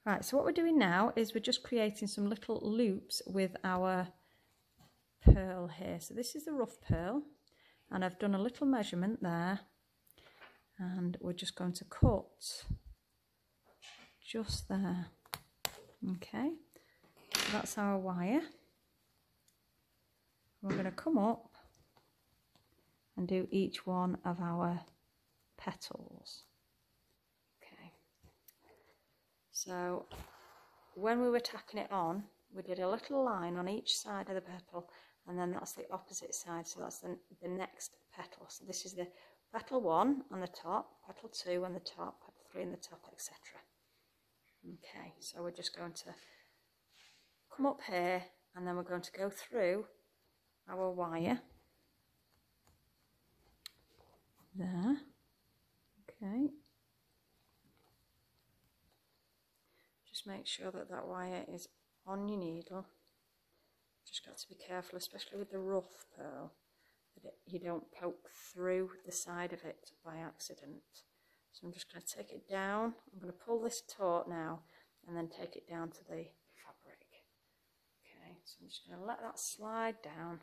Right, so what we're doing now is we're just creating some little loops with our pearl here. So this is the rough pearl, and I've done a little measurement there, and we're just going to cut just there. Okay, so that's our wire. We're going to come up and do each one of our petals. Okay, so when we were tacking it on, we did a little line on each side of the petal, and then that's the opposite side, so that's the next petal. So this is the petal 1 on the top, petal 2 on the top, petal 3 on the top, etc. Okay, so we're just going to come up here, and then we're going to go through our wire there. Okay, just make sure that that wire is on your needle. Just got to be careful, especially with the rough pearl, that you don't poke through the side of it by accident. So I'm just going to take it down. I'm going to pull this taut now and then take it down to the fabric. Okay, so I'm just going to let that slide down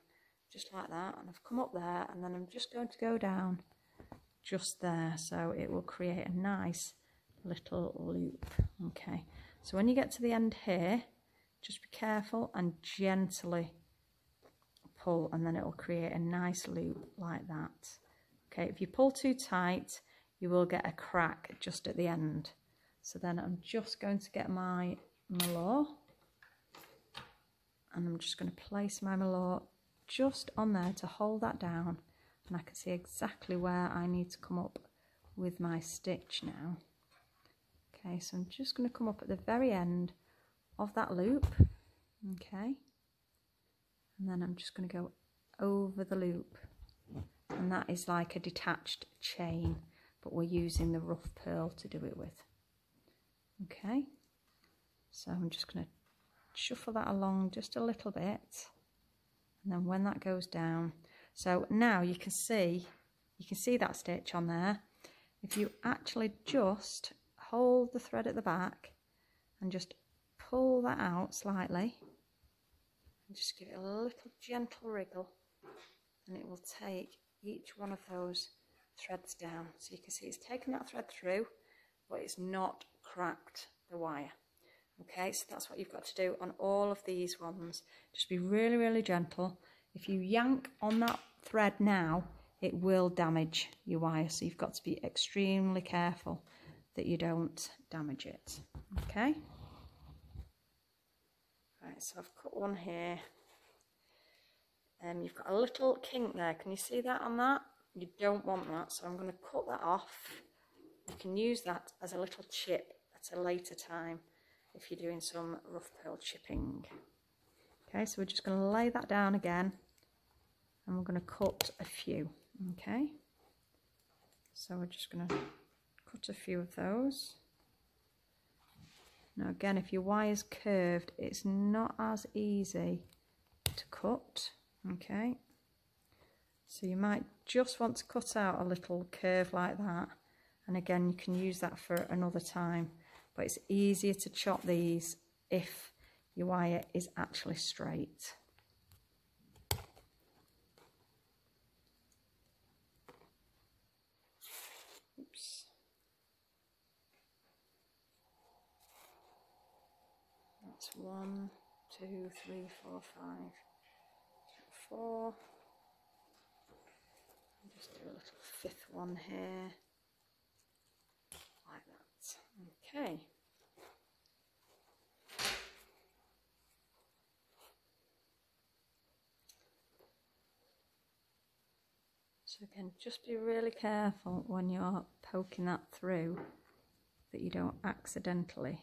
just like that, and I've come up there, and then I'm just going to go down just there, so it will create a nice little loop. Okay, so when you get to the end here, just be careful and gently pull, and then it will create a nice loop like that. Okay, if you pull too tight, you will get a crack just at the end. So then I'm just going to get my mallow, and I'm just going to place my mallow just on there to hold that down, and I can see exactly where I need to come up with my stitch now. Okay, so I'm just going to come up at the very end of that loop. Okay, and then I'm just going to go over the loop, and that is like a detached chain, but we're using the rough pearl to do it with. Okay, so I'm just going to shuffle that along just a little bit, and then when that goes down, so now you can see that stitch on there. If you actually just hold the thread at the back and just pull that out slightly, and just give it a little gentle wriggle, and it will take each one of those threads down. So you can see it's taken that thread through, but it's not cracked the wire. Okay, so that's what you've got to do on all of these ones. Just be really, really gentle. If you yank on that thread now, it will damage your wire, so you've got to be extremely careful that you don't damage it. Okay, right, so I've cut one here. You've got a little kink there. Can you see that on that? You don't want that, so I'm going to cut that off. You can use that as a little chip at a later time if you're doing some rough pearl chipping. Okay, so we're just going to lay that down again, and we're going to cut a few. Okay, so we're just going to cut a few of those. Now again, if your wire's curved, it's not as easy to cut. Okay, so you might just want to cut out a little curve like that, and again you can use that for another time, but it's easier to chop these if your wire is actually straight. Oops. That's 1, 2, 3, 4, 5, 4. I'll just do a little fifth one here, like that. Okay. So again, just be really careful when you're poking that through that you don't accidentally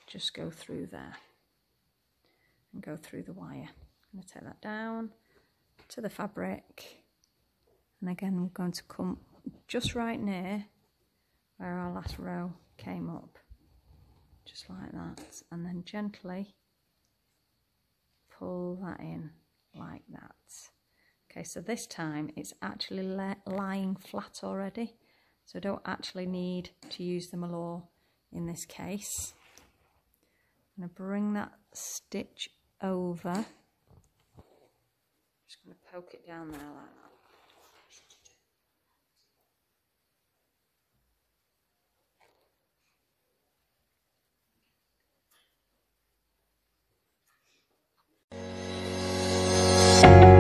just go through there and go through the wire. I'm going to take that down to the fabric, and again we're going to come just right near where our last row came up, just like that, and then gently pull that in like that. Okay, so this time it's actually lying flat already, so don't actually need to use the mallow in this case. I'm going to bring that stitch over. Just going to poke it down there like that. Yeah, that's it. It's that green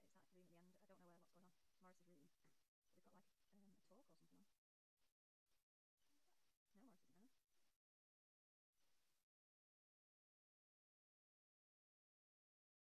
at the end. I don't know what's going on. Morris is reading. They've got like a talk or something on.